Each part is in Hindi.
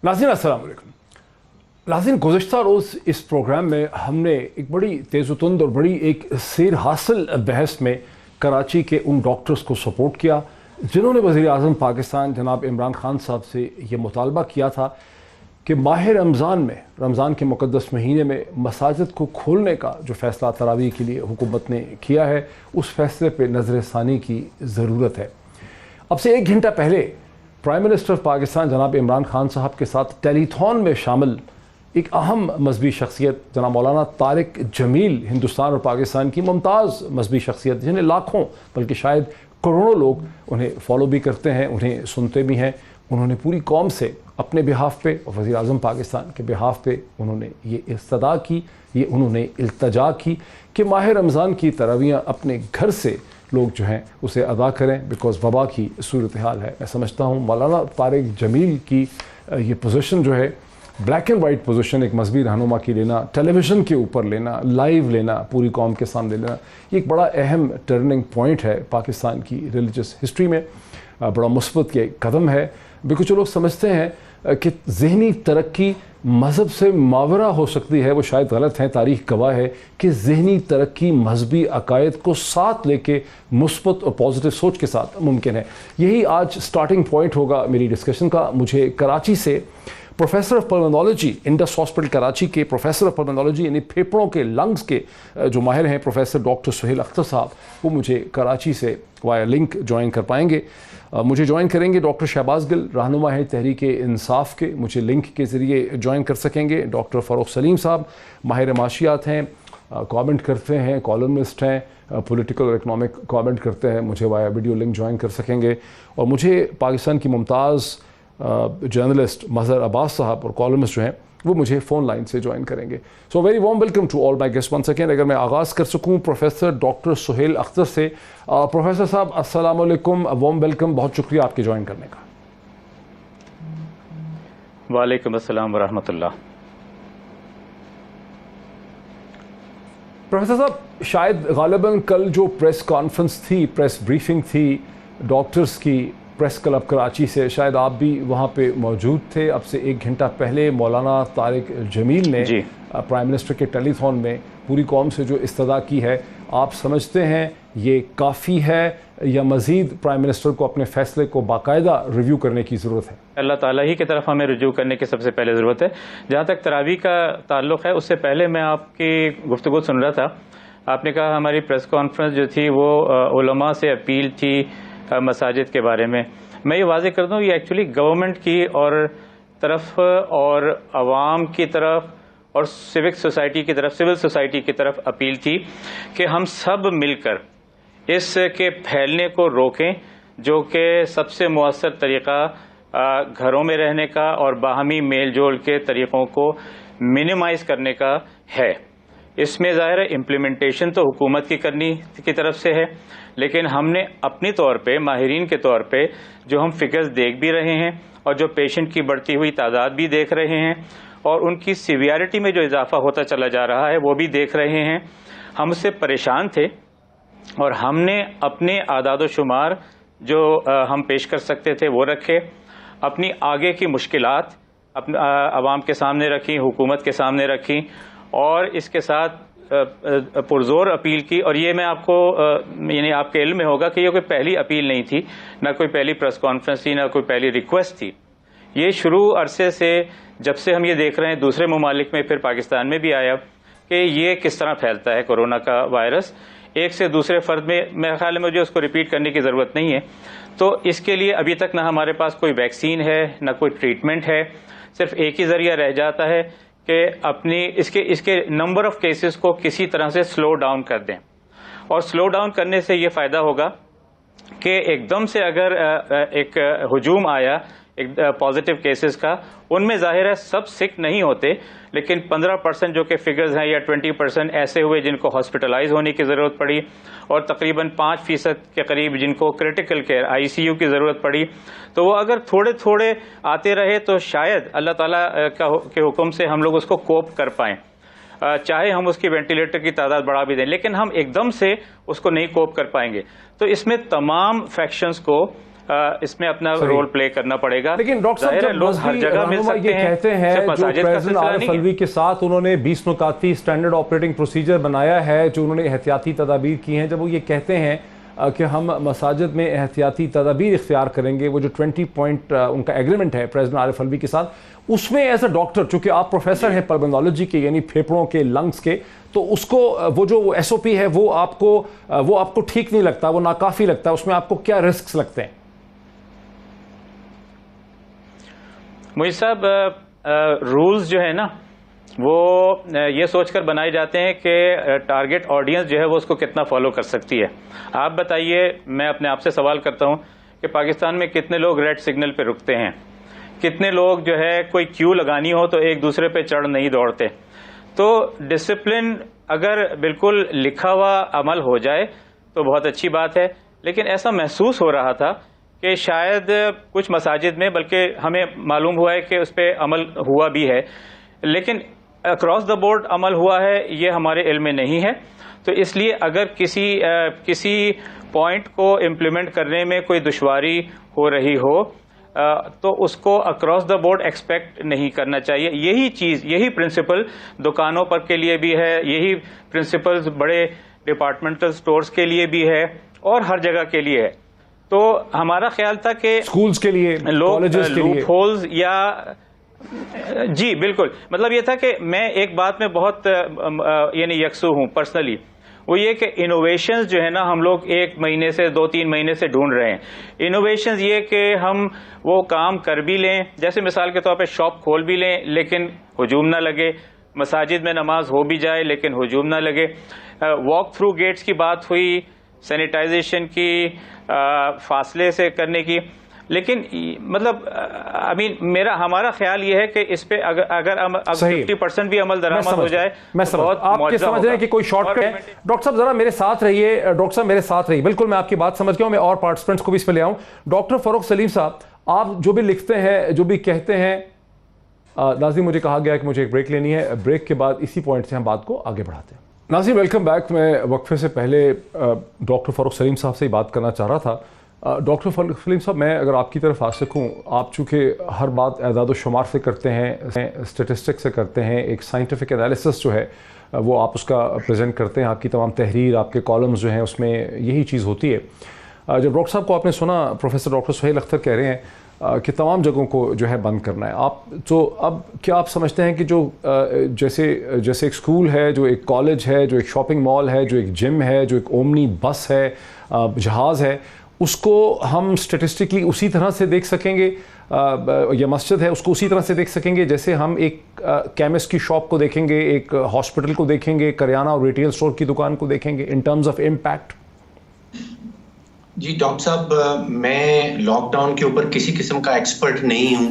नाज़रीन अस्सलाम वालेकुम। नाज़रीन, गुज़िश्ता रोज़ इस प्रोग्राम में हमने एक बड़ी तेज़ुतुंद और बड़ी एक सैर हासिल बहस में कराची के उन डॉक्टर्स को सपोर्ट किया जिन्होंने वज़ीर आज़म पाकिस्तान जनाब इमरान खान साहब से ये मुतालबा किया था कि माह रमज़ान में, रमज़ान के मुक़द्दस महीने में मसाजिद को खोलने का जो फ़ैसला तरावी के लिए हुकूमत ने किया है, उस फ़ैसले पर नज़र सानी की ज़रूरत है। अब से एक घंटा पहले प्राइम मिनिस्टर पाकिस्तान जनाब इमरान खान साहब के साथ टेलीथॉन में शामिल एक अहम मजहबी शख्सियत जनाब मौलाना तारिक जमील, हिंदुस्तान और पाकिस्तान की मुमताज़ मजहबी शख्सियत जिन्हें लाखों बल्कि शायद करोड़ों लोग उन्हें फॉलो भी करते हैं, उन्हें सुनते भी हैं, उन्होंने पूरी कौम से अपने बिहाफ पे और वज़ीर आज़म पाकिस्तान के बिहाफ पे उन्होंने ये इस्तदा की, ये उन्होंने इल्तजा की कि माह रमज़ान की तरावियाँ अपने घर से लोग जो हैं उसे अदा करें, बिकॉज़ वबा की सूरत हाल है। मैं समझता हूँ मौलाना तारिक जमील की ये पोजीशन जो है, ब्लैक एंड वाइट पोजीशन एक मजहबी रहनुमा की लेना, टेलीविज़न के ऊपर लेना, लाइव लेना, पूरी कौम के सामने लेना, ये एक बड़ा अहम टर्निंग पॉइंट है पाकिस्तान की रिलीजियस हिस्ट्री में, बड़ा मुस्बत ये कदम है। बिकॉज़ जो लोग समझते हैं कि ज़हनी तरक्की मज़हब से मावरा हो सकती है, वो शायद गलत है। तारीख़ गवाह है कि ज़हनी तरक्की मजहबी अकायद को साथ लेके मुस्बत और पॉजिटिव सोच के साथ मुमकिन है। यही आज स्टार्टिंग पॉइंट होगा मेरी डिस्कशन का। मुझे कराची से professor of pulmonology, Indus hospital Karachi के प्रोफेसर ऑफ पल्मोनोलॉजी यानी फेफड़ों के लंग्स के जो माहिर हैं प्रोफेसर डॉक्टर सुहेल अख्तर साहब, वो मुझे कराची से वाया लिंक ज्वाइन कर पाएंगे। मुझे ज्वाइन करेंगे डॉक्टर शहबाज गिल, रहनुमा है तहरीक इंसाफ के, मुझे लिंक के ज़रिए ज्वाइन कर सकेंगे। डॉक्टर फ़ारूक सलीम साहब माहिर माशियात हैं, कमेंट करते हैं, कॉलमिस्ट हैं, पॉलिटिकल और इकनॉमिक कमेंट करते हैं, मुझे वाया वीडियो लिंक ज्वाइन कर सकेंगे। और मुझे पाकिस्तान की मुमताज़ जर्नलिस्ट मज़हर अब्बास साहब और कॉलमिस्ट जो हैं वो मुझे फ़ोन लाइन से ज्वाइन करेंगे। So very warm welcome to all my guest once again. अगर मैं आगाज़ कर सकूँ प्रोफेसर डॉक्टर सुहेल अख्तर से। प्रोफेसर साहब अस्सलाम वालेकुम, वार्म वेलकम, बहुत शुक्रिया आपके ज्वाइन करने का। वालेकुम अस्सलाम वरहमतुल्लाह। प्रोफेसर साहब, शायद गालिबन कल जो प्रेस कॉन्फ्रेंस थी, प्रेस ब्रीफिंग थी डॉक्टर्स की प्रेस क्लब कराची से, शायद आप भी वहाँ पे मौजूद थे। अब से एक घंटा पहले मौलाना तारिक जमील ने प्राइम मिनिस्टर के टेलीथॉन में पूरी कौम से जो इस्तदा की है, आप समझते हैं ये काफ़ी है या मज़ीद प्राइम मिनिस्टर को अपने फ़ैसले को बाकायदा रिव्यू करने की ज़रूरत है? अल्लाह ताला ही की तरफ हमें रुजू करने की सबसे पहले ज़रूरत है। जहाँ तक तरावी का ताल्लुक़ है, उससे पहले मैं आपकी गुफ्तगू सुन रहा था। आपने कहा हमारी प्रेस कॉन्फ्रेंस जो थी वो उलमा से अपील थी मसाजिद के बारे में। मैं ये वाज़ेह कर दूँ, ये एक्चुअली गवर्नमेंट की और तरफ और आवाम की तरफ और सिविक सोसाइटी की तरफ, सिविल सोसाइटी की तरफ अपील थी कि हम सब मिलकर इसके फैलने को रोकें, जो कि सबसे मुअस्सर तरीक़ा घरों में रहने का और बाहमी मेल जोल के तरीक़ों को मिनिमाइज़ करने का है। इसमें ज़ाहिर है इम्प्लीमेंटेशन तो हुकूमत की करनी की तरफ से है, लेकिन हमने अपनी तौर पे, माहिरीन के तौर पे जो हम फिगर्स देख भी रहे हैं और जो पेशेंट की बढ़ती हुई तादाद भी देख रहे हैं और उनकी सीवियरिटी में जो इजाफा होता चला जा रहा है वो भी देख रहे हैं, हम उससे परेशान थे। और हमने अपने आदाद शुमार जो हम पेश कर सकते थे वो रखे, अपनी आगे की मुश्किलात आवाम के सामने रखी, हुकूमत के सामने रखी और इसके साथ पुरजोर अपील की। और ये मैं आपको यानी आपके इल्म में होगा कि ये कोई पहली अपील नहीं थी, ना कोई पहली प्रेस कॉन्फ्रेंस थी, ना कोई पहली रिक्वेस्ट थी। ये शुरू अरसे से, जब से हम ये देख रहे हैं दूसरे ममालिक में, फिर पाकिस्तान में भी आया कि ये किस तरह फैलता है कोरोना का वायरस, एक से दूसरे फर्द में, मेरे ख्याल में मुझे उसको रिपीट करने की ज़रूरत नहीं है। तो इसके लिए अभी तक ना हमारे पास कोई वैक्सीन है, ना कोई ट्रीटमेंट है। सिर्फ एक ही ज़रिया रह जाता है कि अपनी इसके नंबर ऑफ केसेस को किसी तरह से स्लो डाउन कर दें। और स्लो डाउन करने से ये फ़ायदा होगा कि एकदम से अगर एक हुजूम आया एक पॉजिटिव केसेस का, उनमें जाहिर है सब सिक नहीं होते, लेकिन 15% जो कि फिगर्स हैं या 20% ऐसे हुए जिनको हॉस्पिटलाइज होने की ज़रूरत पड़ी और तकरीबन 5% के करीब जिनको क्रिटिकल केयर ICU की ज़रूरत पड़ी। तो वो अगर थोड़े थोड़े आते रहे तो शायद अल्लाह ताला के हुक्म से हम लोग उसको कोप कर पाएँ, चाहे हम उसकी वेंटिलेटर की तादाद बढ़ा भी दें, लेकिन हम एकदम से उसको नहीं कोप कर पाएंगे। तो इसमें तमाम फैक्शंस को इसमें अपना रोल प्ले करना पड़ेगा। लेकिन डॉक्टर साहब, जब लोग हर जगह मिल सकते ये कहते हैं जो प्रेसिडेंट आरिफ अलवी के साथ उन्होंने 20 नुकाती स्टैंडर्ड ऑपरेटिंग प्रोसीजर बनाया है, जो उन्होंने एहतियाती तदाबीर की हैं, जब वो ये कहते हैं कि हम मसाजिद में एहतियाती तदाबीर इख्तियार करेंगे, वो जो 20 पॉइंट उनका एग्रीमेंट है प्रेसिडेंट आरिफ अलवी के साथ, उसमें एज अ डॉक्टर, चूंकि आप प्रोफेसर हैं पल्मोनोलॉजी के, यानी फेफड़ों के, लंग्स के, तो उसको वो जो SOP है वो आपको ठीक नहीं लगता, वो नाकाफी लगता है, उसमें आपको क्या रिस्क लगते हैं? मुझे साहब, रूल्स जो है ना वो ये सोचकर बनाए जाते हैं कि टारगेट ऑडियंस जो है वो उसको कितना फॉलो कर सकती है। आप बताइए, मैं अपने आप से सवाल करता हूं कि पाकिस्तान में कितने लोग रेड सिग्नल पे रुकते हैं, कितने लोग जो है कोई क्यू लगानी हो तो एक दूसरे पे चढ़ नहीं दौड़ते। तो डिसिप्लिन अगर बिल्कुल लिखा हुआ अमल हो जाए तो बहुत अच्छी बात है, लेकिन ऐसा महसूस हो रहा था कि शायद कुछ मसाजिद में, बल्कि हमें मालूम हुआ है कि उस पर अमल हुआ भी है, लेकिन अक्रॉस द बोर्ड अमल हुआ है ये हमारे इल्म में नहीं है। तो इसलिए अगर किसी पॉइंट को इम्प्लीमेंट करने में कोई दुश्वारी हो रही हो तो उसको अक्रॉस द बोर्ड एक्सपेक्ट नहीं करना चाहिए। यही प्रिंसिपल दुकानों पर के लिए भी है, यही प्रिंसिपल्स बड़े डिपार्टमेंटल स्टोर्स के लिए भी है और हर जगह के लिए है। तो हमारा ख्याल था कि स्कूल्स के लिए, कॉलेजेस के लिए, लूप होल्स या जी बिल्कुल, मतलब ये था कि मैं एक बात में बहुत यानी यकसू हूं पर्सनली, वो ये कि इनोवेशंस जो है ना हम लोग 1 महीने से 2-3 महीने से ढूंढ रहे हैं। इनोवेशंस ये कि हम वो काम कर भी लें, जैसे मिसाल के तौर पे शॉप खोल भी लें लेकिन हुजूम ना लगे, मसाजिद में नमाज हो भी जाए लेकिन हुजूम ना लगे, वॉक थ्रू गेट्स की बात हुई, सैनिटाइजेशन की, फासले से करने की, लेकिन मतलब हमारा ख्याल ये है कि इस पे अगर 50% भी अमल दरामद हो जाए तो बहुत आप समझ रहे हैं कि कोई शॉर्टकट है। डॉक्टर साहब जरा मेरे साथ रहिए, डॉक्टर साहब मेरे साथ रहिए, बिल्कुल मैं आपकी बात समझ गया हूं, मैं और पार्टिसिपेंट्स को भी इस पे ले आऊं। डॉक्टर फरूख सलीम साहब, आप जो भी लिखते हैं, जो भी कहते हैं, नाज़रीन मुझे कहा गया कि मुझे एक ब्रेक लेनी है, ब्रेक के बाद इसी पॉइंट से हम बात को आगे बढ़ाते हैं। नाज़रीन वेलकम बैक। मैं वक्फे से पहले डॉक्टर फरूख सलीम साहब से ही बात करना चाह रहा था। डॉक्टर फरूख सलीम साहब, मैं अगर आपकी तरफ आ सकूं, आप चूँकि हर बात एदाद शुमार से करते हैं, स्टेटिस्टिक्स से करते हैं, एक साइंटिफिक एनालिसिस जो है वो आप उसका प्रेजेंट करते हैं, आपकी तमाम तहरीर, आपके कॉलम्स जो हैं उसमें यही चीज़ होती है। जब डॉक्टर साहब को आपने सुना, प्रोफेसर डॉक्टर सुहेल अख्तर कह रहे हैं कि तमाम जगहों को जो है बंद करना है, आप तो अब क्या आप समझते हैं कि जो जैसे एक स्कूल है, जो एक कॉलेज है, जो एक शॉपिंग मॉल है, जो एक जिम है, जो एक ओमनी बस है, जहाज़ है, उसको हम स्टेटिस्टिकली उसी तरह से देख सकेंगे, या मस्जिद है उसको उसी तरह से देख सकेंगे जैसे हम एक केमिस्ट की शॉप को देखेंगे, एक हॉस्पिटल को देखेंगे, करियाना और रिटेल स्टोर की दुकान को देखेंगे इन टर्म्स ऑफ इम्पैक्ट? जी डॉक्टर साहब, मैं लॉकडाउन के ऊपर किसी किस्म का एक्सपर्ट नहीं हूँ,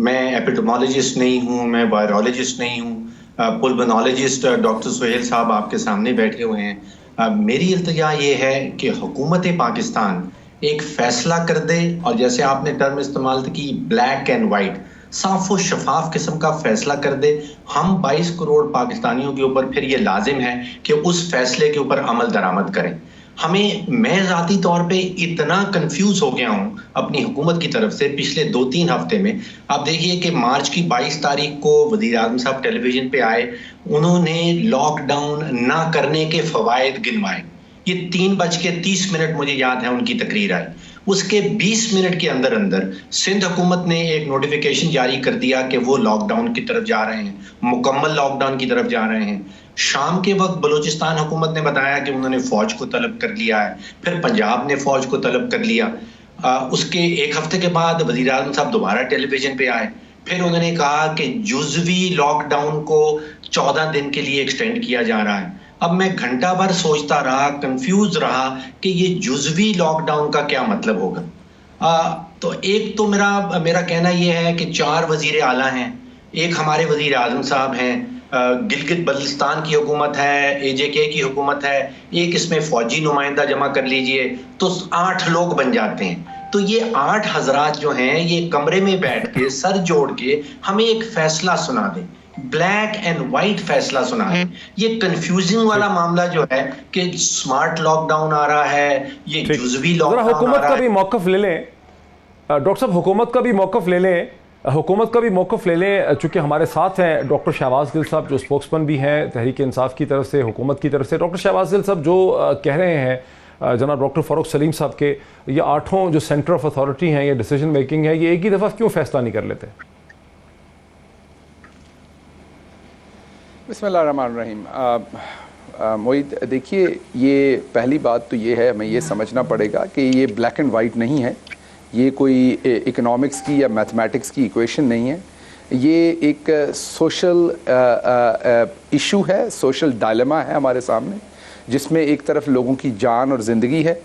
मैं एपिडेमोलॉजिस्ट नहीं हूँ, मैं वायरोलॉजिस्ट नहीं हूँ, पुल्मोनोलॉजिस्ट डॉक्टर सुहेल साहब आपके सामने बैठे हुए हैं। मेरी इल्तिजा ये है कि हुकूमत पाकिस्तान एक फैसला कर दे, और जैसे आपने टर्म इस्तेमाल की ब्लैक एंड वाइट, साफ और शफाफ किस्म का फैसला कर दे। हम 22 करोड़ पाकिस्तानियों के ऊपर फिर ये लाजिम है कि उस फैसले के ऊपर अमल दरामद करें। मैं ज़ाती तौर पे इतना कंफ्यूज हो गया हूँ अपनी हुकूमत की तरफ से पिछले 2-3 हफ्ते में। आप देखिए कि मार्च की 22 तारीख को वज़ीर आज़म साहब टेलीविजन पे आए, उन्होंने लॉकडाउन ना करने के फवायद गिनवाए। ये 3:30 मुझे याद है उनकी तकरीर आई। उसके 20 मिनट के अंदर अंदर सिंध हुकूमत ने एक नोटिफिकेशन जारी कर दिया कि वो लॉकडाउन की तरफ जा रहे हैं, मुकम्मल लॉकडाउन की तरफ जा रहे हैं। शाम के वक्त बलूचिस्तान हुकूमत ने बताया कि उन्होंने फौज को तलब कर लिया है, फिर पंजाब ने फौज को तलब कर लिया। उसके एक हफ्ते के बाद वज़ीर आज़म साहब दोबारा टेलीविजन पे आए, फिर उन्होंने कहा कि जुज़वी लॉकडाउन को 14 दिन के लिए एक्सटेंड किया जा रहा है। अब मैं घंटा भर सोचता रहा, कंफ्यूज रहा कि ये जुज़वी लॉकडाउन का क्या मतलब होगा। तो एक तो मेरा कहना ये है कि 4 वज़ीर आला हैं, एक हमारे वज़ीर आज़म साहब हैं, गिलगित बल्तिस्तान की हुकूमत है, AJK की हुकूमत है, एक इसमें फौजी नुमाइंदा जमा कर लीजिए तो 8 लोग बन जाते हैं। तो ये 8 हजरात जो हैं ये कमरे में बैठ के सर जोड़ के हमें एक फैसला सुना दें, ब्लैक एंड वाइट फैसला सुना है। ये कंफ्यूजिंग वाला मामला जो है कि स्मार्ट लॉकडाउन आ रहा है, ये जुज़वी लॉकडाउन हुकूमत का भी मौक़िफ़ ले लें। डॉक्टर साहब हुकूमत का भी मौक़िफ़ ले लें, चूँकि हमारे साथ हैं डॉक्टर शहबाज गिल साहब जो स्पोक्समैन भी हैं तहरीक इंसाफ की तरफ से, हुकूमत की तरफ से। डॉक्टर शहबाज गिल साहब जो कह रहे हैं जनाब डॉक्टर फ़ारूक सलीम साहब के, ये 8 जो सेंटर ऑफ अथॉरिटी हैं, ये डिसीजन मेकिंग है, ये एक ही दफ़ा क्यों फ़ैसला नहीं कर लेते? बिस्मिल्लाहिर्रहमानिर्रहीम। मोईद, देखिए, ये पहली बात तो ये है, हमें ये समझना पड़ेगा कि ये ब्लैक एंड वाइट नहीं है, ये कोई इकोनॉमिक्स की या मैथमेटिक्स की इक्वेशन नहीं है, ये एक सोशल इशू है, सोशल डायलेमा है हमारे सामने, जिसमें एक तरफ लोगों की जान और ज़िंदगी है,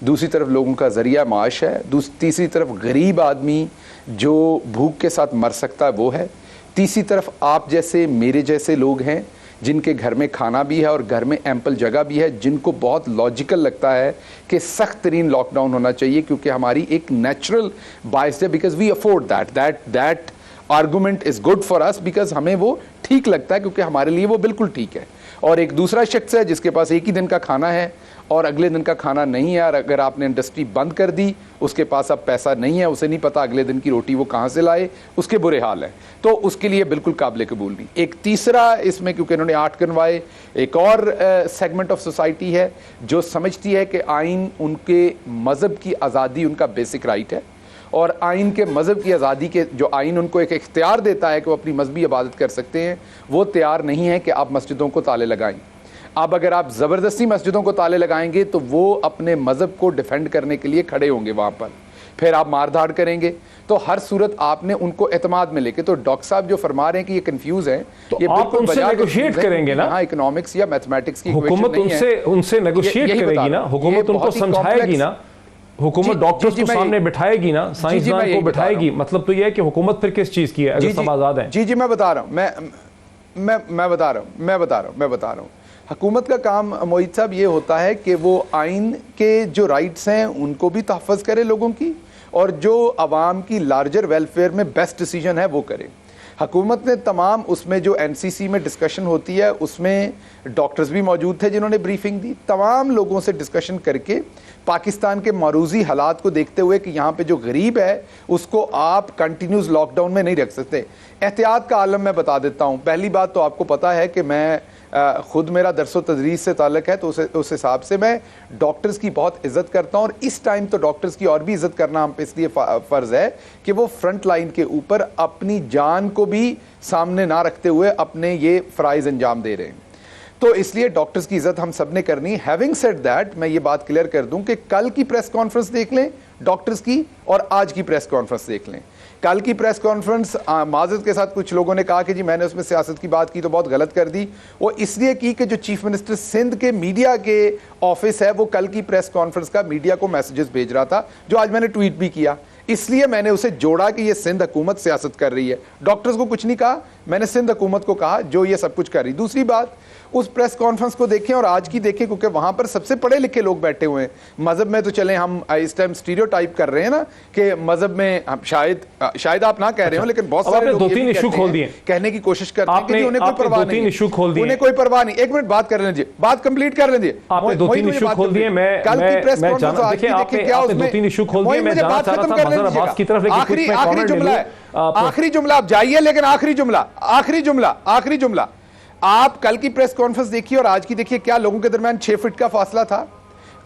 दूसरी तरफ लोगों का ज़रिया माश है, तीसरी तरफ गरीब आदमी जो भूख के साथ मर सकता है वो है, तीसरी तरफ आप जैसे मेरे जैसे लोग हैं जिनके घर में खाना भी है और घर में एम्पल जगह भी है, जिनको बहुत लॉजिकल लगता है कि सख्त तरीन लॉकडाउन होना चाहिए क्योंकि हमारी एक नेचुरल बायस है, because we afford that argument is good for us, because हमें वो ठीक लगता है क्योंकि हमारे लिए वो बिल्कुल ठीक है। और एक दूसरा शख्स है जिसके पास एक ही दिन का खाना है और अगले दिन का खाना नहीं है, और अगर आपने इंडस्ट्री बंद कर दी, उसके पास अब पैसा नहीं है, उसे नहीं पता अगले दिन की रोटी वो कहाँ से लाए, उसके बुरे हाल है, तो उसके लिए बिल्कुल काबिल कबूल नहीं। एक तीसरा इसमें, क्योंकि इन्होंने 8 गिनवाए, एक और सेगमेंट ऑफ सोसाइटी है जो समझती है कि आइन उनके मज़हब की आज़ादी उनका बेसिक राइट है, और आइन के मज़हब की आज़ादी के जो आइन उनको एक इख्तियार देता है कि वो अपनी मजहबी इबादत कर सकते हैं, वो तैयार नहीं है कि आप मस्जिदों को ताले लगाएं। अब अगर आप ज़बरदस्ती मस्जिदों को ताले लगाएंगे तो वो अपने मज़हब को डिफेंड करने के लिए खड़े होंगे वहाँ पर, फिर आप मारधाड़ करेंगे, तो हर सूरत आपने उनको एतमाद में लेके, तो डॉक्टर साहब जो फरमा रहे हैं कि ये कंफ्यूज है, तो ये आप उनसे नेगोशिएट करेंगे ना, हाँ, इकोनॉमिक्स या मैथमेटिक्स की हुकूमत उनसे नेगोशिएट करेगी ना, हुकूमत उनको समझाएगी ना, हुकूमत डॉक्टर्स को सामने बिठाएगी ना, साइंसदान को बिठाएगी। मतलब तो ये है कि हुकूमत फिर किस चीज़ की है अगर सब आज़ाद है? जी मैं बता रहा हूँ, मैं बता रहा हूँ हुकूमत का काम मोहित साहब ये होता है कि वो आइन के जो राइट्स हैं उनको भी तहफ़्फ़ुज़ करे लोगों की, और जो आवाम की लार्जर वेलफेयर में बेस्ट डिसीजन है वो करे। हुकूमत ने तमाम उसमें जो NCC में डिस्कशन होती है उसमें डॉक्टर्स भी मौजूद थे जिन्होंने ब्रीफिंग दी, तमाम लोगों से डिस्कशन करके पाकिस्तान के मरूजी हालात को देखते हुए कि यहाँ पे जो गरीब है उसको आप कंटिन्यूस लॉकडाउन में नहीं रख सकते। एहतियात का आलम मैं बता देता हूँ। पहली बात तो आपको पता है कि मैं खुद मेरा दरसो तदरीस से ताल्लुक़ है, तो उस हिसाब से मैं डॉक्टर्स की बहुत इज़्ज़त करता हूँ, और इस टाइम तो डॉक्टर्स की और भी इज़्ज़त करना हम पे इसलिए फ़र्ज़ है कि वो फ्रंट लाइन के ऊपर अपनी जान को भी सामने ना रखते हुए अपने ये फ़राइज़ अंजाम दे रहे हैं, तो इसलिए डॉक्टर्स की इज़्ज़त हम सब ने करनी। हैविंग सेड दैट, मैं ये बात क्लियर कर दूं कि कल की प्रेस कॉन्फ्रेंस देख लें डॉक्टर्स की और आज की प्रेस कॉन्फ्रेंस देख लें। कल की प्रेस कॉन्फ्रेंस माज़रत के साथ कुछ लोगों ने कहा कि जी मैंने उसमें सियासत की बात की तो बहुत गलत कर दी, वो इसलिए की कि जो चीफ मिनिस्टर सिंध के मीडिया के ऑफिस है वो कल की प्रेस कॉन्फ्रेंस का मीडिया को मैसेजेस भेज रहा था, जो आज मैंने ट्वीट भी किया, इसलिए मैंने उसे जोड़ा कि ये सिंध हुकूमत सियासत कर रही है। डॉक्टर्स को कुछ नहीं कहा, मैंने सिंध हुकूमत को कहा जो ये सब कुछ कर रही। दूसरी बात, उस प्रेस कॉन्फ्रेंस को देखें और आज की देखें, क्योंकि वहां पर सबसे पढ़े लिखे लोग बैठे हुए हैं। मजहब में तो चले हम इस टाइम स्टीरियोटाइप कर रहे हैं ना कि मजहब में हम शायद आप ना कह रहे हो, लेकिन बहुत सारे लोग 2-3 इशू खोल दिए, कहने की कोशिश करते हैं कि उन्हें कोई परवाह नहीं, उन्हें कोई परवाह नहीं। एक मिनट बात कर लीजिए, बात कंप्लीट कर लीजिए। आपने 2-3 इशू खोल दिए, कल की प्रेस कॉन्फ्रेंस देखिए, आपने 2-3 इशू खोल दिए। मैं जानना चाह रहा था मजहर अब्बास की तरफ, आखिरी जुमला आप जाइए, लेकिन आखिरी जुमला आप कल की प्रेस कॉन्फ्रेंस देखिए और आज की देखिए, क्या लोगों के दरमियान 6 फीट का फासला था?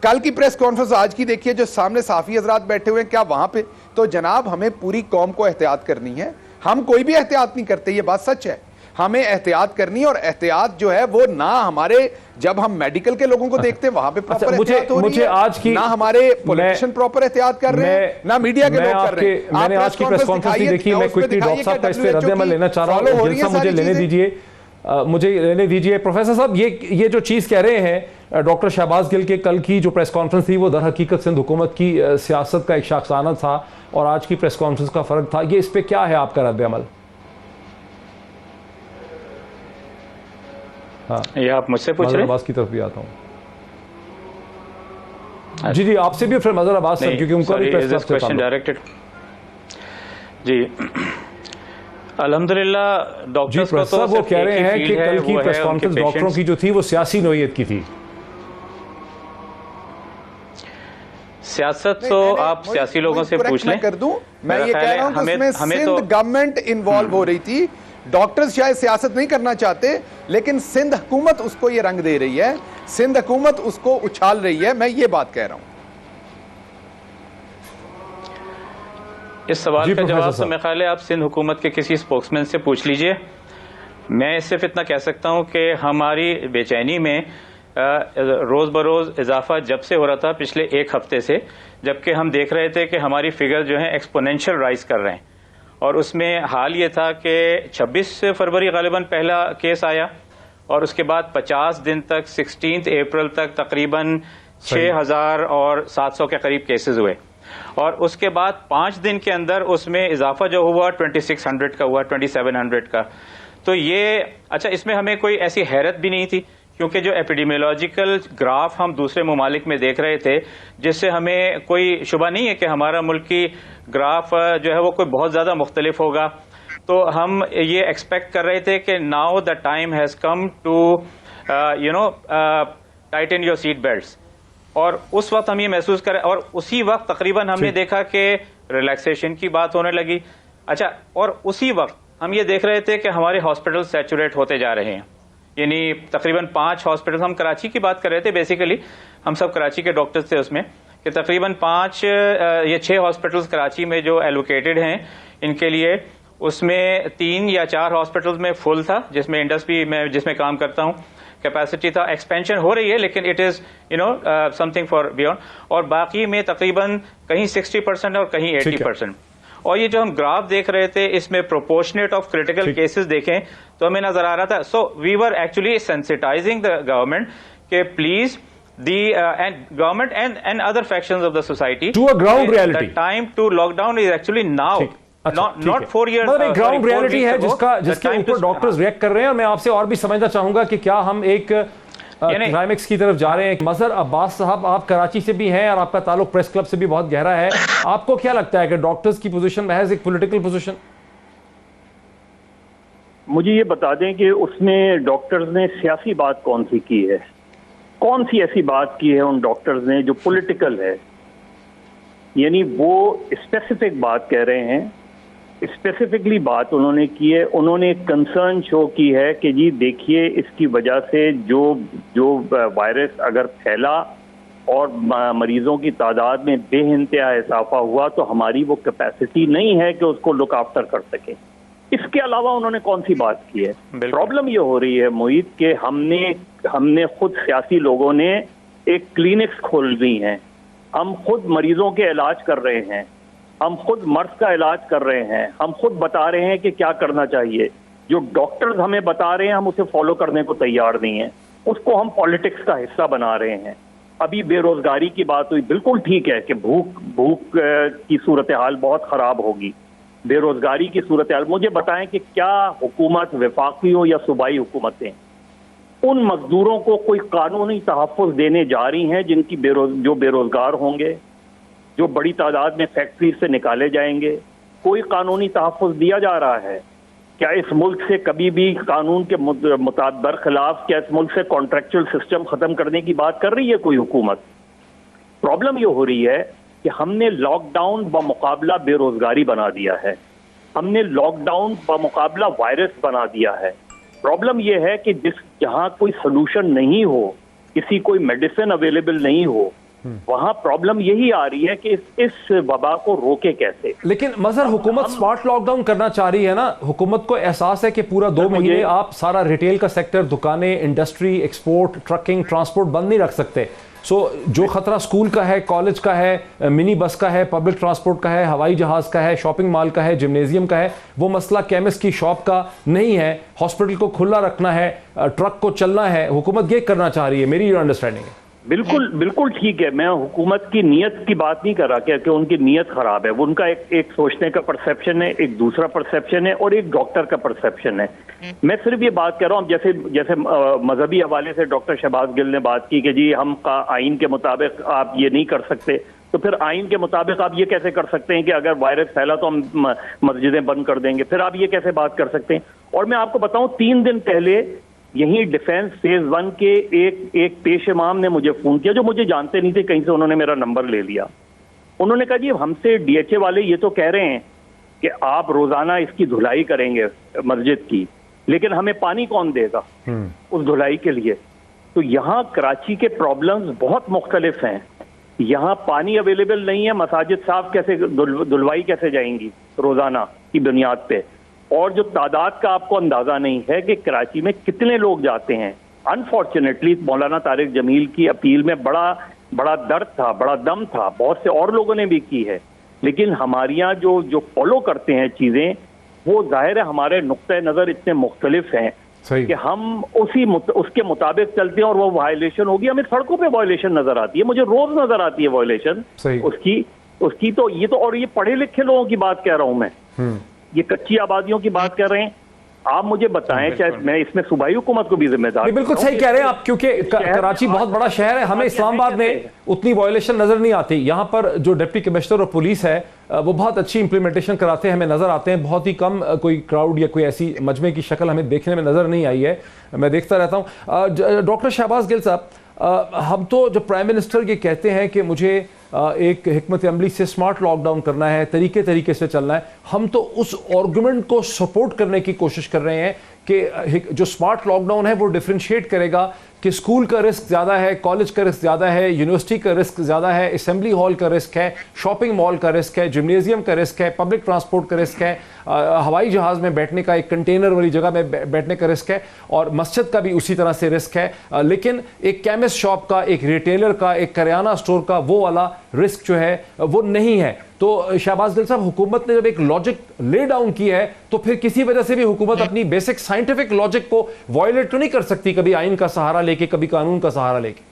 कल की प्रेस कॉन्फ्रेंस आज की देखिए, जो सामने साफी हजरात बैठे हुए हैं, क्या वहां पे? तो जनाब हमें पूरी कौम को एहतियात करनी है, हम कोई भी एहतियात नहीं करते, ये बात सच है। हमें एहतियात करनी है, और एहतियात जो है वो ना हमारे, जब हम मेडिकल के लोगों को देखते हैं वहां पे प्रॉपर एहतियात हो रही है, आज की ना हमारे पॉलिटिशियन प्रॉपर एहतियात कर रहे हैं, ना मीडिया के लोग कर रहे हैं। मैंने आज की प्रेस कॉन्फ्रेंस देखी, मैं क्विकली डॉक्टर साहब का इस पे रद्द-ए-अमल लेना चाह रहा हूं, मुझे लेने दीजिए। प्रोफेसर साहब, ये जो चीज़ कह रहे हैं डॉक्टर शहबाज गिल के, कल की जो प्रेस कॉन्फ्रेंस थी वो दर हकीकत सिंध हुकूमत की सियासत का एक शाखसाना था और आज की प्रेस कॉन्फ्रेंस का फ़र्क था, ये इस पे क्या है आपका रद्द-ए-अमल? हाँ, ये आप मुझसे पूछ रहे हैं? अब्बास की तरफ भी आता हूँ। जी आपसे भी, फिर मजहर अब्बास सर, क्योंकि उनका भी प्रेस क्वेश्चन डायरेक्टेड। जी अल्हम्दुलिल्लाह, डॉक्टर्स को तो वो कह रहे हैं कि कल की प्रेस कॉन्फ्रेंस डॉक्टरों की जो थी वो सियासी नोयत की थी। सियासत तो आप सियासी लोगों से पूछ लें। कर दूं, मैं मेरा ये कह ख्याल रहा हूं कि उसमें सिंध गवर्नमेंट इन्वॉल्व हो रही थी। डॉक्टर्स शायद सियासत नहीं करना चाहते, लेकिन सिंध हुकूमत उसको ये रंग दे रही है, सिंध हुकूमत उसको उछाल रही है। मैं ये बात कह रहा हूं। इस सवाल का जवाब तो मेरे ख्याल है आप सिंध हुकूमत के किसी स्पोक्समैन से पूछ लीजिए। मैं सिर्फ इतना कह सकता हूं कि हमारी बेचैनी में रोज बरोज इजाफा जब से हो रहा था, पिछले एक हफ्ते से, जबकि हम देख रहे थे कि हमारी फिगर जो है एक्सपोनेंशियल राइज कर रहे हैं। और उसमें हाल ये था कि 26 फरवरी गालिबन पहला केस आया और उसके बाद 50 दिन तक 16 अप्रैल तक तकरीबन 6,700 के करीब केसेस हुए। और उसके बाद 5 दिन के अंदर उसमें इजाफा जो हुआ 2600 का हुआ, 2700 का। तो ये अच्छा, इसमें हमें कोई ऐसी हैरत भी नहीं थी, क्योंकि जो एपिडेमियोलॉजिकल ग्राफ हम दूसरे ममालिक में देख रहे थे, जिससे हमें कोई शुबा नहीं है कि हमारा मुल्की ग्राफ जो है वो कोई बहुत ज़्यादा मुख्तलिफ होगा। तो हम ये एक्सपेक्ट कर रहे थे कि now the time has come to tighten your seat belts. और उस वक्त हम ये महसूस करें, और उसी वक्त तकरीबन हमने देखा कि रिलैक्सेशन की बात होने लगी। अच्छा, और उसी वक्त हम ये देख रहे थे कि हमारे हॉस्पिटल सैचुरेट होते जा रहे हैं। यानी तकरीबन 5 हॉस्पिटल, हम कराची की बात कर रहे थे, बेसिकली हम सब कराची के डॉक्टर्स थे उसमें, कि तकरीबन 6 हॉस्पिटल्स कराची में जो एलोकेटेड हैं इनके लिए, उसमें 3 या 4 हॉस्पिटल्स में फुल था, जिसमें इंडस्ट्री में जिसमें काम करता हूं कैपेसिटी था। एक्सपेंशन हो रही है, लेकिन it is something for beyond. और बाकी में तकरीबन कहीं 60% और कहीं 80%। और ये जो हम ग्राफ देख रहे थे, इसमें प्रोपोर्शनेट ऑफ क्रिटिकल केसेस देखें तो हमें नजर आ रहा था। So we were actually sensitizing the government के please and government and other factions of the society to a ground reality. The time to lockdown is actually now. Not 4 years. मतलब एक ग्राउंड रियलिटी है जिसके ऊपर डॉक्टर्स रिएक्ट कर रहे हैं। और मैं आपसे और भी समझना चाहूंगा कि क्या हम एक क्लाइमेक्स की तरफ जा रहे हैं। मजहर अब्बास साहब, आप कराची से भी हैं और आपका ताल्लुक प्रेस क्लब से भी बहुत गहरा है। आपको क्या लगता है कि डॉक्टर्स की पोजीशन महज एक पॉलिटिकल पोजीशन? मुझे ये बता दें कि उसमें डॉक्टर्स ने सियासी बात कौन सी की है, कौन सी ऐसी बात की है उन डॉक्टर्स ने जो पॉलिटिकल है। यानी वो स्पेसिफिक बात कह रहे हैं, स्पेसिफिकली बात उन्होंने की है। उन्होंने कंसर्न शो की है कि जी देखिए, इसकी वजह से जो वायरस अगर फैला और मरीजों की तादाद में बेइंतहा इजाफा हुआ, तो हमारी वो कैपेसिटी नहीं है कि उसको लुक आफ्टर कर सके। इसके अलावा उन्होंने कौन सी बात की है? प्रॉब्लम ये हो रही है मोहित कि हमने खुद सियासी लोगों ने एक क्लिनिक्स खोल दी हैं, हम खुद मरीजों के इलाज कर रहे हैं, हम खुद मर्ज का इलाज कर रहे हैं, हम खुद बता रहे हैं कि क्या करना चाहिए। जो डॉक्टर्स हमें बता रहे हैं हम उसे फॉलो करने को तैयार नहीं है, उसको हम पॉलिटिक्स का हिस्सा बना रहे हैं। अभी बेरोजगारी की बात हुई, बिल्कुल ठीक है कि भूख की सूरत हाल बहुत खराब होगी, बेरोजगारी की सूरत हाल। मुझे बताएं कि क्या हुकूमत, वफाकी हो या सूबाई हुकूमतें, उन मजदूरों को कोई कानूनी तहफ़्फ़ुज़ देने जा रही हैं जिनकी जो बेरोजगार होंगे, जो बड़ी तादाद में फैक्ट्री से निकाले जाएंगे? कोई कानूनी तहफ़्फ़ुज़ दिया जा रहा है क्या? इस मुल्क से कभी भी कानून के मुताबिक बरखिलाफ क्या इस मुल्क से कॉन्ट्रैक्चुअल सिस्टम खत्म करने की बात कर रही है कोई हुकूमत? प्रॉब्लम ये हो रही है कि हमने लॉकडाउन बमुकाबला बेरोजगारी बना दिया है, हमने लॉकडाउन बमुकाबला वायरस बना दिया है। प्रॉब्लम यह है कि जहां कोई सोल्यूशन नहीं हो, किसी कोई मेडिसिन अवेलेबल नहीं हो, वहां प्रॉब्लम यही आ रही है कि इस वबा को रोके कैसे। लेकिन मजहर हुकूमत स्मार्ट लॉकडाउन करना चाह रही है ना। हुकूमत को एहसास है कि पूरा 2 महीने आप सारा रिटेल का सेक्टर, दुकानें, इंडस्ट्री, एक्सपोर्ट, ट्रकिंग, ट्रांसपोर्ट बंद नहीं रख सकते। जो खतरा स्कूल का है, कॉलेज का है, मिनी बस का है, पब्लिक ट्रांसपोर्ट का है, हवाई जहाज का है, शॉपिंग मॉल का है, जिम्नेजियम का है, वो मसला केमिस्ट की शॉप का नहीं है। हॉस्पिटल को खुला रखना है, ट्रक को चलना है, हुकूमत ये करना चाह रही है, मेरी अंडरस्टैंडिंग है। बिल्कुल ठीक है। मैं हुकूमत की नीयत की बात नहीं कर रहा कि उनकी नीयत खराब है। वो उनका एक सोचने का परसेप्शन है, एक दूसरा परसेप्शन है और एक डॉक्टर का परसेप्शन है। मैं सिर्फ ये बात कर रहा हूँ, जैसे मजहबी हवाले से डॉक्टर शहबाज गिल ने बात की कि जी हम आइन के मुताबिक आप ये नहीं कर सकते, तो फिर आइन के मुताबिक आप ये कैसे कर सकते हैं कि अगर वायरस फैला तो हम मस्जिदें बंद कर देंगे? फिर आप ये कैसे बात कर सकते हैं? और मैं आपको बताऊं, 3 दिन पहले यही डिफेंस फेज 1 के एक पेश इमाम ने मुझे फोन किया, जो मुझे जानते नहीं थे, कहीं से उन्होंने मेरा नंबर ले लिया। उन्होंने कहा जी हमसे डीएचए वाले ये तो कह रहे हैं कि आप रोजाना इसकी धुलाई करेंगे मस्जिद की, लेकिन हमें पानी कौन देगा उस धुलाई के लिए। तो यहाँ कराची के प्रॉब्लम्स बहुत मुख्तलिफ हैं। यहाँ पानी अवेलेबल नहीं है, मसाजिद साफ कैसे, धुलवाई कैसे जाएंगी रोजाना की बुनियाद पे, और जो तादाद का आपको अंदाजा नहीं है कि कराची में कितने लोग जाते हैं। अनफॉर्चुनेटली मौलाना तारिक जमील की अपील में बड़ा दर्द था, बड़ा दम था, बहुत से और लोगों ने भी की है, लेकिन हमारे यहाँ जो फॉलो करते हैं चीजें, वो जाहिर है हमारे नुक्ते नजर इतने मुख्तलिफ हैं कि हम उसके मुताबिक चलते हैं और वो वायलेशन होगी। हमें सड़कों पे वायलेशन नजर आती है, मुझे रोज नजर आती है वायलेशन उसकी। तो ये पढ़े लिखे लोगों की बात कह रहा हूं मैं, ये कच्ची आबादियों की बात कर रहे हैं। आप मुझे बताएं, चाहे मैं इसमें सूबाई हुकूमत को भी जिम्मेदार। बिल्कुल सही कह रहे हैं आप, क्योंकि कराची बहुत बड़ा शहर है, हमें इस्लामाबाद में उतनी वायलेशन नजर नहीं आती। यहाँ पर जो डिप्टी कमिश्नर और पुलिस है वो बहुत अच्छी इंप्लीमेंटेशन कराते हैं, हमें नजर आते हैं। बहुत ही कम कोई क्राउड या कोई ऐसी मजमे की शक्ल हमें देखने में नजर नहीं आई है, मैं देखता रहता हूँ। डॉक्टर शहबाज गिल साहब, हम तो जब प्राइम मिनिस्टर ये कहते हैं कि मुझे एक हिकमत अमली से स्मार्ट लॉकडाउन करना है, तरीके से चलना है, हम तो उस आर्गुमेंट को सपोर्ट करने की कोशिश कर रहे हैं कि जो स्मार्ट लॉकडाउन है वो डिफरेंशिएट करेगा कि स्कूल का रिस्क ज़्यादा है, कॉलेज का रिस्क ज़्यादा है, यूनिवर्सिटी का रिस्क ज़्यादा है, असेंबली हॉल का रिस्क है, शॉपिंग मॉल का रिस्क है, जिम्नेजियम का रिस्क है, पब्लिक ट्रांसपोर्ट का रिस्क है, हवाई जहाज़ में बैठने का, एक कंटेनर वाली जगह में बैठने का रिस्क है, और मस्जिद का भी उसी तरह से रिस्क है। लेकिन एक केमिस्ट शॉप का, एक रिटेलर का, एक करियाना स्टोर का वो वाला रिस्क जो है वो नहीं है। तो शहबाज गिल साहब, हुकूमत ने जब एक लॉजिक ले डाउन की है तो फिर किसी वजह से भी हुकूमत अपनी बेसिक साइंटिफिक लॉजिक को वायलेट तो नहीं कर सकती, कभी आइन का सहारा लेके, कभी कानून का सहारा लेके।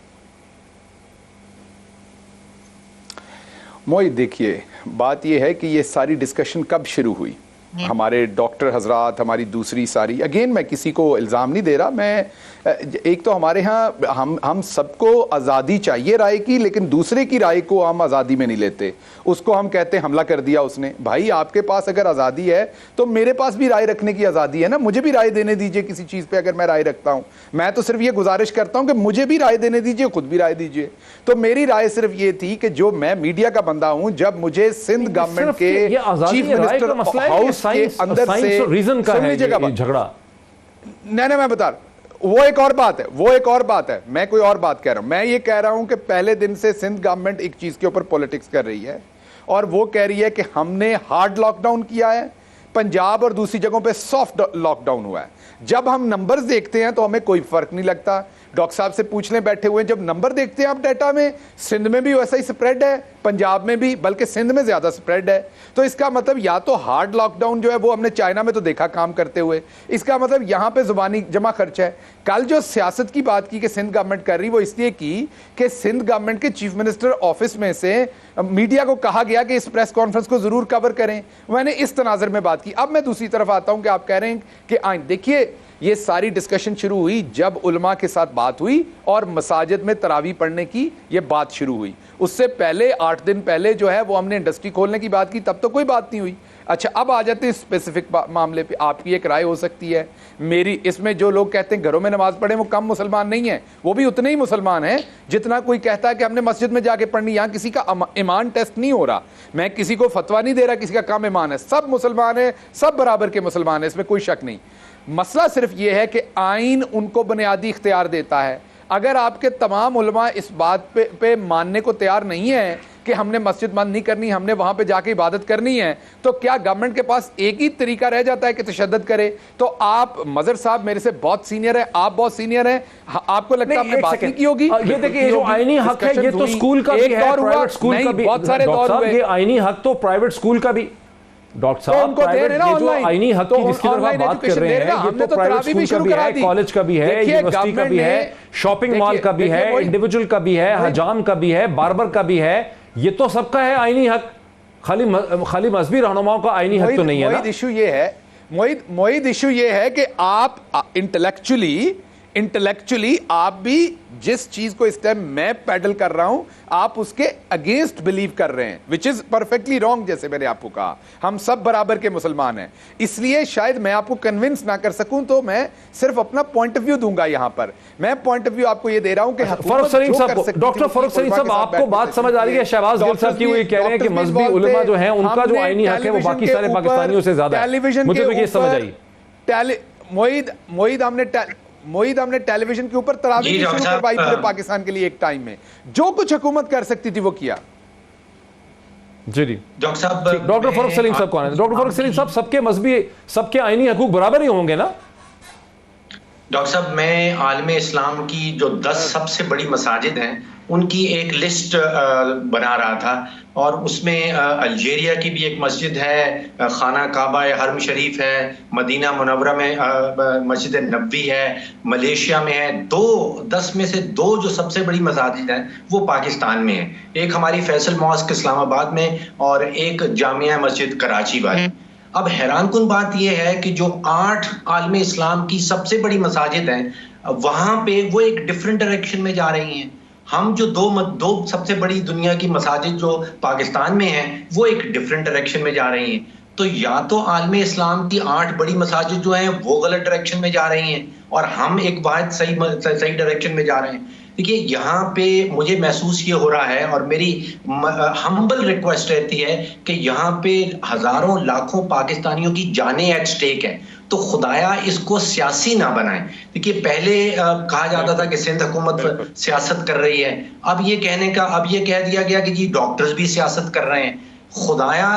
मोई, देखिए बात यह है कि ये सारी डिस्कशन कब शुरू हुई। हमारे डॉक्टर हजरात, हमारी दूसरी सारी, अगेन मैं किसी को इल्ज़ाम नहीं दे रहा, मैं एक तो हमारे यहाँ हम सबको आज़ादी चाहिए राय की, लेकिन दूसरे की राय को हम आज़ादी में नहीं लेते। उसको हम कहते हैं हमला कर दिया उसने। भाई आपके पास अगर आज़ादी है तो मेरे पास भी राय रखने की आज़ादी है ना, मुझे भी राय देने दीजिए किसी चीज़ पे अगर मैं राय रखता हूँ। मैं तो सिर्फ ये गुजारिश करता हूँ कि मुझे भी राय देने दीजिए, खुद भी राय दीजिए। तो मेरी राय सिर्फ ये थी कि जो मैं मीडिया का बंदा हूँ, जब मुझे सिंध गवर्नमेंट के चीफ मिनिस्टर हाउस के अंदर से रीजन का है झगड़ा, नहीं मैं बता रहा, वो एक और बात है, मैं कोई और बात कह रहा हूं। मैं ये कह रहा हूं कि पहले दिन से सिंध गवर्नमेंट एक चीज के ऊपर पॉलिटिक्स कर रही है, और वो कह रही है कि हमने हार्ड लॉकडाउन किया है, पंजाब और दूसरी जगहों पे सॉफ्ट लॉकडाउन हुआ है। जब हम नंबर्स देखते हैं तो हमें कोई फर्क नहीं लगता। डॉक्टर साहब से पूछ लें बैठे हुए, जब नंबर देखते हैं आप डाटा में, सिंध में भी वैसा ही स्प्रेड है, पंजाब में भी, बल्कि सिंध में ज्यादा स्प्रेड है। तो इसका मतलब या तो हार्ड लॉकडाउन जो है वो हमने चाइना में तो देखा काम करते हुए, इसका मतलब यहां पे जुबानी जमा खर्च है। कल जो सियासत की बात की कि सिंध गवर्नमेंट कर रही, वो इसलिए की कि सिंध गवर्नमेंट के चीफ मिनिस्टर ऑफिस में से मीडिया को कहा गया कि इस प्रेस कॉन्फ्रेंस को जरूर कवर करें। मैंने इस तनाजर में बात की। अब मैं दूसरी तरफ आता हूं कि आप कह रहे हैं कि आइन, देखिए ये सारी डिस्कशन शुरू हुई जब उलमा के साथ बात हुई और मसाजिद में तरावी पढ़ने की ये बात शुरू हुई। उससे पहले 8 दिन पहले जो है वो हमने इंडस्ट्री खोलने की बात की, तब तो कोई बात नहीं हुई। अच्छा, अब आ जाते हैं स्पेसिफिक मामले पे। आपकी एक राय हो सकती है, मेरी इसमें जो लोग कहते हैं घरों में नमाज पढ़े वो कम मुसलमान नहीं है, वो भी उतने ही मुसलमान हैं जितना कोई कहता है कि हमने मस्जिद में जाके पढ़नी। यहाँ किसी का ईमान टेस्ट नहीं हो रहा, मैं किसी को फतवा नहीं दे रहा किसी का कम ईमान है, सब मुसलमान है, सब बराबर के मुसलमान है, इसमें कोई शक नहीं। मसला सिर्फ यह है कि आइन उनको बुनियादी इख्तियार देता है। अगर आपके तमाम उलमा इस बात पे मानने को तैयार नहीं है कि हमने मस्जिद बंद नहीं करनी, हमने वहां पे जाके इबादत करनी है, तो क्या गवर्नमेंट के पास एक ही तरीका रह जाता है कि तशद्दुद करे? तो आप मजहर साहब मेरे से बहुत सीनियर है, आप बहुत सीनियर हैं, आपको लगता है आपने बात नहीं की होगी? ये देखिए, जो आईनी हक है ये तो स्कूल का भी है, प्राइवेट स्कूल का भी, बहुत सारे दौर हुए। ये आईनी हक तो प्राइवेट स्कूल का भी, डॉक्टर साहब, जो आईनी हक की जिसकी तरफ आप बात कर रहे हैं, ये तो प्राइवेट स्कूल का भी है, कॉलेज का भी है, यूनिवर्सिटी का भी है, शॉपिंग मॉल का भी है, इंडिविजुअल का भी है, हजाम का भी है, बार्बर का भी है, ये तो सबका है आईनी हक। खाली मजहबी रहनुमाओं का आईनी हक तो नहीं है ना। मोहिद इशू ये है कि आप इंटेलेक्चुअली आप भी जिस चीज को इस टाइम मैं पैडल कर रहा हूं आप उसके अगेंस्ट बिलीव कर रहे हैं, विच इज परफेक्टली रॉन्ग। जैसे मैंने आपको कहा हम सब बराबर के मुसलमान हैं, इसलिए शायद मैं आपको कन्विंस ना कर सकूं, तो मैं सिर्फ अपना पॉइंट ऑफ व्यू दूंगा। यहां पर मैं पॉइंट ऑफ व्यू आपको ये दे रहा हूं कि फरूख सलीम साहब, डॉक्टर फरूख सलीम साहब, आपको बात समझ आ रही है? शहबाज गिल साहब की वो ये कह रहे हैं कि मजहबी उलमा जो है उनका जो आईनी हक है वो बाकी सारे पाकिस्तानियों से ज्यादा है। मुझे तो ये समझ आई। मोईद हमने टेलीविजन के ऊपर तरावीह शुरू करवाई पूरे पाकिस्तान के लिए एक टाइम में, जो कुछ हुकूमत कर सकती थी वो किया। जी जी डॉक्टर साहब, डॉक्टर फरूख सलीम साहब कौन है? डॉक्टर फरूख सलीम साहब, सबके मजहबी, सबके आईनी हकूक बराबर ही होंगे ना? डॉक्टर साहब, मैं आलमे इस्लाम की जो 10 सबसे बड़ी मसाजिद हैं उनकी एक लिस्ट बना रहा था, और उसमें अल्जीरिया की भी एक मस्जिद है, खाना काबा हरम शरीफ है, मदीना मुनव्वरा में मस्जिद नबवी है, मलेशिया में है। 10 में से 2 जो सबसे बड़ी मसाजिद हैं वो पाकिस्तान में है। एक हमारी फैसल मॉस्क इस्लामाबाद में और एक जामिया मस्जिद कराची वाली। अब हैरानकुन बात यह है कि जो 8 आलमे इस्लाम की सबसे बड़ी मसाजिद हैं वहां पे वो एक डिफरेंट डायरेक्शन में जा रही हैं। हम जो दो सबसे बड़ी दुनिया की मसाजिद जो पाकिस्तान में हैं वो एक डिफरेंट डायरेक्शन में जा रही हैं। तो या तो आलमे इस्लाम की 8 बड़ी मसाजिद जो हैं वो गलत डायरेक्शन में जा रही हैं और हम एक वाहिद सही डायरेक्शन में जा रहे हैं। देखिए, यहाँ पे मुझे महसूस ये हो रहा है और मेरी हम्बल रिक्वेस्ट रहती है कि यहाँ पे हजारों लाखों पाकिस्तानियों की जानें एट स्टेक है, तो खुदाया इसको सियासी ना बनाएं। देखिए, पहले कहा जाता था कि सिंध हुकूमत सियासत कर रही है, अब ये कह दिया गया कि जी डॉक्टर्स भी सियासत कर रहे हैं। खुदाया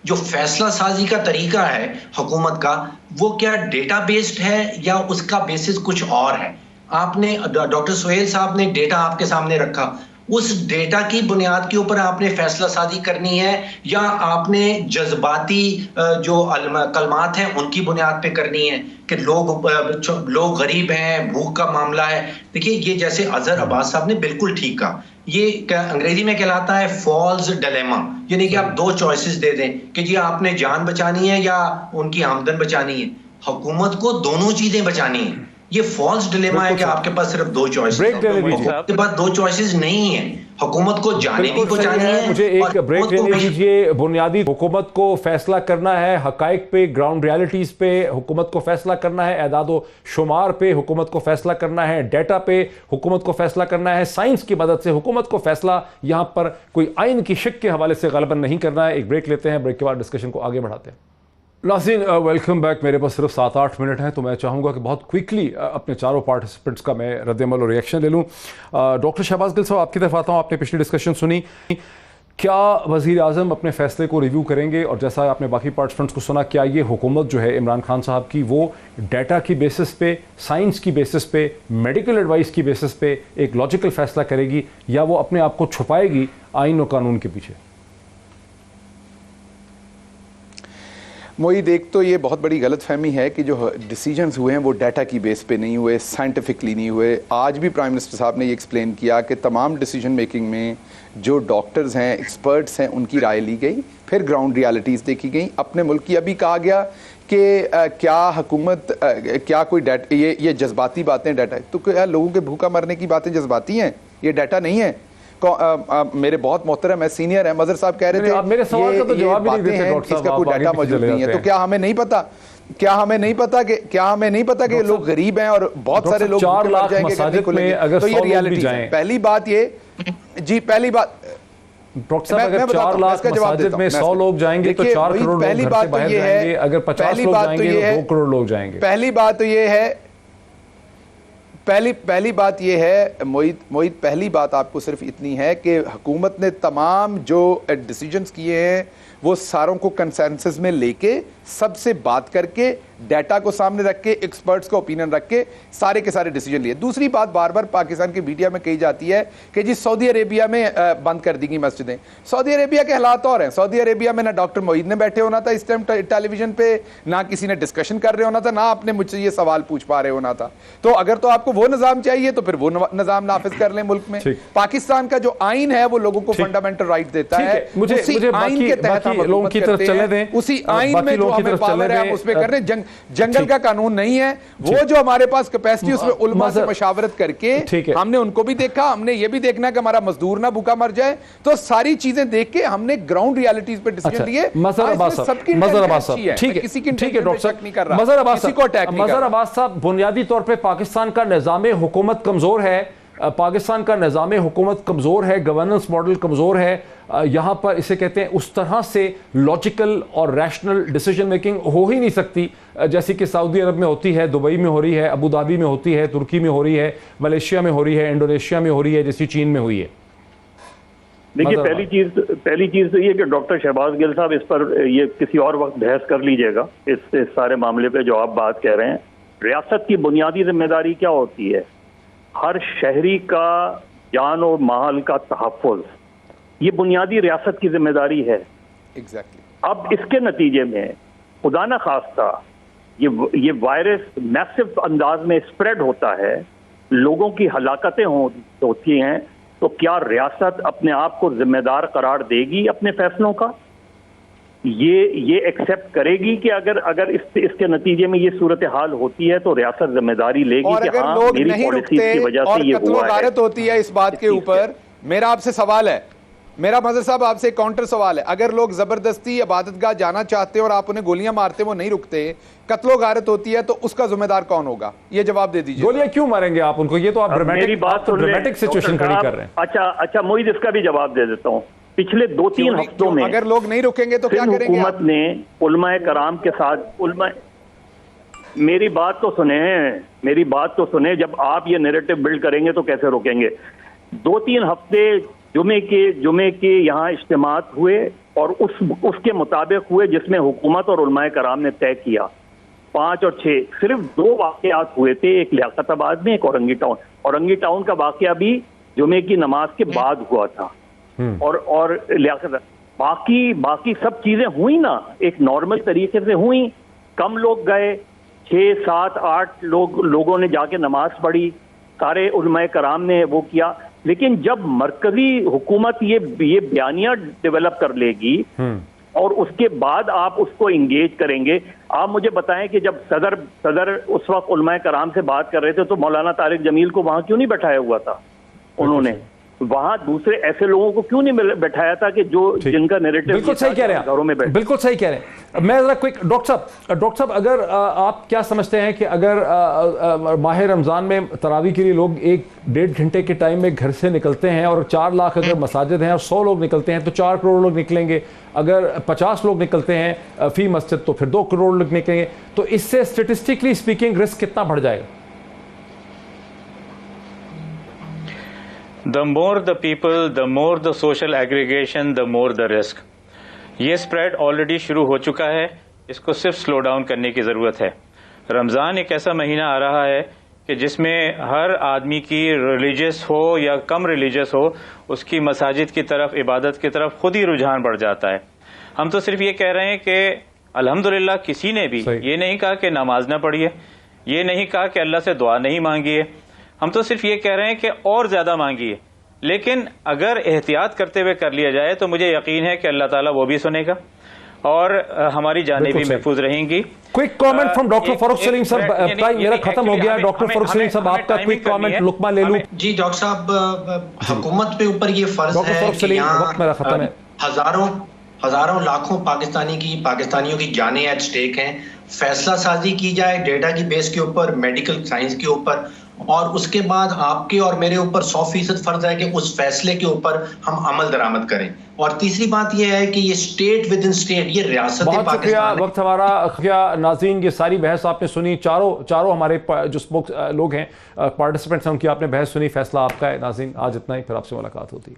जो फैसला साजी का तरीका है हुकूमत का, वो क्या डेटा बेस्ड है या उसका बेसिस कुछ और है? आपने डॉक्टर सुहेल साहब ने डेटा आपके सामने रखा, उस डेटा की बुनियाद के ऊपर आपने फैसला साजी करनी है या आपने जज्बाती जो कलमात हैं उनकी बुनियाद पे करनी है कि लोग गरीब हैं, भूख का मामला है। देखिए, ये जैसे अजहर अब्बास साहब ने बिल्कुल ठीक कहा, ये अंग्रेजी में कहलाता है फॉल्स डिलेमा, यानी कि आप 2 चॉइसेस दे दें कि जी आपने जान बचानी है या उनकी आमदन बचानी है। हुकूमत को दोनों चीजें बचानी है। ये फॉल्स डिलेमा है कि आपके पास सिर्फ 2 चॉइसेस हैं, आपके पास 2 चॉइसेस नहीं है। हुकूमत को जाने भी बचानी है। मुझे एक ब्रेक लेने दीजिए। बुनियादी हुकूमत को फैसला करना है हकाइक पे, ग्राउंड रियलिटीज पे हुकूमत को फैसला करना है, एदादो शुमार पे हुकूमत को फैसला करना है, डेटा पे हुकूमत को फैसला करना है, साइंस की मदद से हुकूमत को फैसला यहाँ पर कोई आइन की शिक के हवाले से गलबन नहीं करना है। एक ब्रेक लेते हैं, ब्रेक के बाद डिस्कशन को आगे बढ़ाते हैं। नाज़रीन, वेलकम बैक। मेरे पास सिर्फ 7-8 मिनट हैं, तो मैं चाहूँगा कि बहुत क्विकली अपने चारों पार्टिसिपेंट्स का मैं रद्द-ए-अमल और रिएक्शन ले लूँ। डॉक्टर शहबाज गिल साहब, आपकी तरफ आता हूँ। आपने पिछली डिस्कशन सुनी, क्या वज़ीर आज़म अपने फैसले को रिव्यू करेंगे? और जैसा आपने बाकी पार्टिसिपेंट्स को सुना, क्या ये हुकूमत जो है इमरान खान साहब की, वो डाटा की बेसिस पे, साइंस की बेसिस पे, मेडिकल एडवाइस की बेसिस पे एक लॉजिकल फैसला करेगी या वो अपने आप को छुपाएगी आइन और कानून के पीछे? मोईद, एक तो ये बहुत बड़ी गलतफहमी है कि जो डिसीजंस हुए हैं वो डाटा की बेस पे नहीं हुए, साइंटिफिकली नहीं हुए। आज भी प्राइम मिनिस्टर साहब ने ये एक्सप्लेन किया कि तमाम डिसीजन मेकिंग में जो डॉक्टर्स हैं, एक्सपर्ट्स हैं, उनकी राय ली गई, फिर ग्राउंड रियलिटीज़ देखी गई। अपने मुल्क की अभी कहा गया कि क्या हुकूमत क्या कोई डाटा, ये जज्बाती बातें डाटा, तो क्या लोगों के भूखा मरने की बातें जज्बाती हैं? ये डाटा नहीं है। मेरे बहुत मोहतरम है, सीनियर है, मजहर साहब कह रहे थे मेरे सवाल का तो जवाब भी नहीं देते डॉक्टर साहब, इसका कोई डाटा मौजूद नहीं है। तो क्या हमें नहीं पता कि लोग गरीब हैं और बहुत सारे लोग 4 लाख मसाजिद में अगर तो ये रियलिटी है। पहली बात ये डॉक्टर साहब, अगर 4 लाख मसाजिद में 100 लोग जाएंगे तो 4 करोड़ लोग घर से बाहर जाएंगे, अगर 50 लोग जाएंगे तो 2 करोड़ लोग जाएंगे। पहली बात तो ये है मोईद, पहली बात आपको सिर्फ इतनी है कि हुकूमत ने तमाम जो डिसीजंस किए हैं वो सारों को कंसेंसस में लेके, सबसे बात करके, डाटा को सामने रख के, एक्सपर्ट्स का ओपिनियन रख के सारे के सारे डिसीजन लिए। दूसरी बात बार बार पाकिस्तान के मीडिया में कही जाती है कि जी सऊदी अरेबिया में बंद कर दी गई मस्जिदें। सऊदी अरेबिया के हालात और हैं। सऊदी अरेबिया में ना डॉक्टर मोईद ने बैठे होना था इस टाइम टेलीविजन पे, ना किसी ने डिस्कशन कर रहे होना था, ना आपने मुझसे ये सवाल पूछ पा रहे होना था। तो अगर तो आपको वो निज़ाम चाहिए तो फिर वो निज़ाम नाफिज कर लें मुल्क में। पाकिस्तान का जो आइन है वो लोगों को फंडामेंटल राइट देता है, मुझे आइन के तहत लोगों की तरफ चले दें, उसी आइन में जो की हमें तरफ चल पावर रहे है, हम उसमें कर रहे हैं। जंगल का कानून नहीं है वो, जो हमारे पास कैपेसिटी उसमें उलमा से मशावरत करके हमने उनको भी देखा, हमने ये भी देखना कि हमारा मजदूर ना भूखा मर जाए। तो सारी चीजें देख के हमने ग्राउंड रियलिटीज पे डिसीजन लिए। मजहर अब्बास साहब, ठीक है डॉक्टर साहब, मजहर अब्बास साहब, बुनियादी तौर पे पाकिस्तान का निज़ाम हुकूमत कमजोर है, पाकिस्तान का निज़ाम हुकूमत कमज़ोर है, गवर्नेंस मॉडल कमज़ोर है, यहाँ पर इसे कहते हैं उस तरह से लॉजिकल और रैशनल डिसीजन मेकिंग हो ही नहीं सकती जैसी कि सऊदी अरब में होती है, दुबई में हो रही है, अबू धाबी में होती है, तुर्की में हो रही है, मलेशिया में हो रही है, इंडोनेशिया में हो रही है, जैसी चीन में हुई है। देखिए, पहली चीज तो ये कि डॉक्टर शहबाज गिल साहब, इस पर ये किसी और वक्त बहस कर लीजिएगा, इस सारे मामले पे जो आप बात कह रहे हैं। रियासत की बुनियादी जिम्मेदारी क्या होती है? हर शहरी का जान और माल का तहफ़्फ़ुज़, ये बुनियादी रियासत की जिम्मेदारी है। एग्जैक्टली। अब इसके नतीजे में खुदा न खास्ता ये वायरस मैसिव अंदाज में स्प्रेड होता है, लोगों की हलाकतें होती हैं, तो क्या रियासत अपने आप को जिम्मेदार करार देगी अपने फैसलों का? ये एक्सेप्ट करेगी कि अगर इसके नतीजे में ये सूरत हाल होती है तो रियासत जिम्मेदारी लेगी और कि हाँ, मेरी पॉलिसी की वजह से ये हुआ है। होती है इस बात के ऊपर। मेरा आपसे सवाल है, मेरा मजहर साहब आपसे काउंटर सवाल है, अगर लोग जबरदस्ती इबादतगाह जाना चाहते हैं और आप उन्हें गोलियां मारते वो नहीं रुकते, कत्लो गारत होती है, तो उसका जिम्मेदार कौन होगा? ये जवाब दे दीजिए। गोलियां क्यों मारेंगे आप उनको? ये तो आप ड्रामेटिक सिचुएशन खड़ी कर रहे हैं। अच्छा मोईद, इसका भी जवाब दे देता हूँ। पिछले 2-3 हफ्तों में अगर लोग नहीं रुकेंगे तो क्या करेंगे? हुकूमत ने उलमाए कराम के साथ मेरी बात तो सुने, जब आप ये नैरेटिव बिल्ड करेंगे तो कैसे रोकेंगे? 2-3 हफ्ते जुमे के यहाँ इज्तिमात हुए और उसके मुताबिक हुए जिसमें हुकूमत और उलमाए कराम ने तय किया। 5 और 6 सिर्फ 2 वाकयात हुए थे, एक लियाकताबाद में, एक औरंगी टाउन का वाकया भी जुमे की नमाज के बाद हुआ था। और लियाकत बाकी सब चीजें हुई ना, एक नॉर्मल तरीके से हुई। कम लोग गए, 6, 7, 8 लोगों ने जाके नमाज पढ़ी, सारे उलमाए कराम ने वो किया। लेकिन जब मरकजी हुकूमत ये बयानिया डेवलप कर लेगी और उसके बाद आप उसको इंगेज करेंगे, आप मुझे बताएं कि जब सदर उस वक्त उलमाए कराम से बात कर रहे थे तो मौलाना तारिक जमील को वहां क्यों नहीं बैठाया हुआ था? उन्होंने वहां दूसरे ऐसे लोगों को क्यों नहीं बैठाया था कि जिनका नैरेटिव बिल्कुल सही कह रहे हैं, घरों में बैठे? बिल्कुल सही कह रहे हैं। मैं जरा क्विक डॉक्टर साहब, अगर आप क्या समझते हैं कि अगर माह रमजान में तरावी के लिए लोग 1-1.5 घंटे के टाइम में घर से निकलते हैं और 4 लाख अगर मसाजिद हैं और 100 लोग निकलते हैं तो 4 करोड़ लोग निकलेंगे, अगर 50 लोग निकलते हैं फी मस्जिद तो फिर 2 करोड़ लोग निकलेंगे, तो इससे स्टेटिस्टिकली स्पीकिंग रिस्क कितना बढ़ जाएगा? The more the people, the more the social aggregation, the more the risk. ये स्प्रेड ऑलरेडी शुरू हो चुका है, इसको सिर्फ स्लो डाउन करने की ज़रूरत है। रमज़ान एक ऐसा महीना आ रहा है कि जिसमें हर आदमी की रिलीजियस हो या कम रिलीजियस हो, उसकी मसाजिद की तरफ, इबादत की तरफ खुद ही रुझान बढ़ जाता है। हम तो सिर्फ ये कह रहे हैं कि अल्हम्दुलिल्लाह किसी ने भी ये नहीं कहा कि नमाज ना पढ़िए, ये नहीं कहा कि अल्लाह से दुआ नहीं मांगिए, हम तो सिर्फ ये कह रहे हैं कि और ज्यादा मांगिए। लेकिन अगर एहतियात करते हुए कर लिया जाए तो मुझे यकीन है कि अल्लाह ताला वो भी सुनेगा और हमारी जानें भी महफूज रहेंगी। Quick comment from doctor Farrukh Saleem sir, time मेरा खत्म हो गया। डॉक्टर फरूख सलीम साहब, आपका क्विक कमेंट लुकमा ले लूं। जी डॉक्टर साहब, हुकूमत पे ऊपर ये फर्ज है कि वक्त मेरा खत्म है। हजारों लाखों पाकिस्तानियों की जानें एट स्टेक हैं। फैसला साजी की जाए डेटा की बेस के ऊपर, मेडिकल साइंस के ऊपर, और उसके बाद आपके और मेरे ऊपर 100% फर्ज है कि उस फैसले के ऊपर हम अमल दरामद करें। और तीसरी बात यह है कि ये स्टेट विद इन स्टेट, ये रियासत बहुत शुक्रिया, वक्त हमारा क्या नाज़रीन, ये सारी बहस आपने सुनी, चारों हमारे जो स्पोक्स लोग हैं, पार्टिसिपेंट्स हैं, उनकी आपने बहस सुनी, फैसला आपका है। नाज़रीन आज इतना ही, फिर आपसे मुलाकात होती है।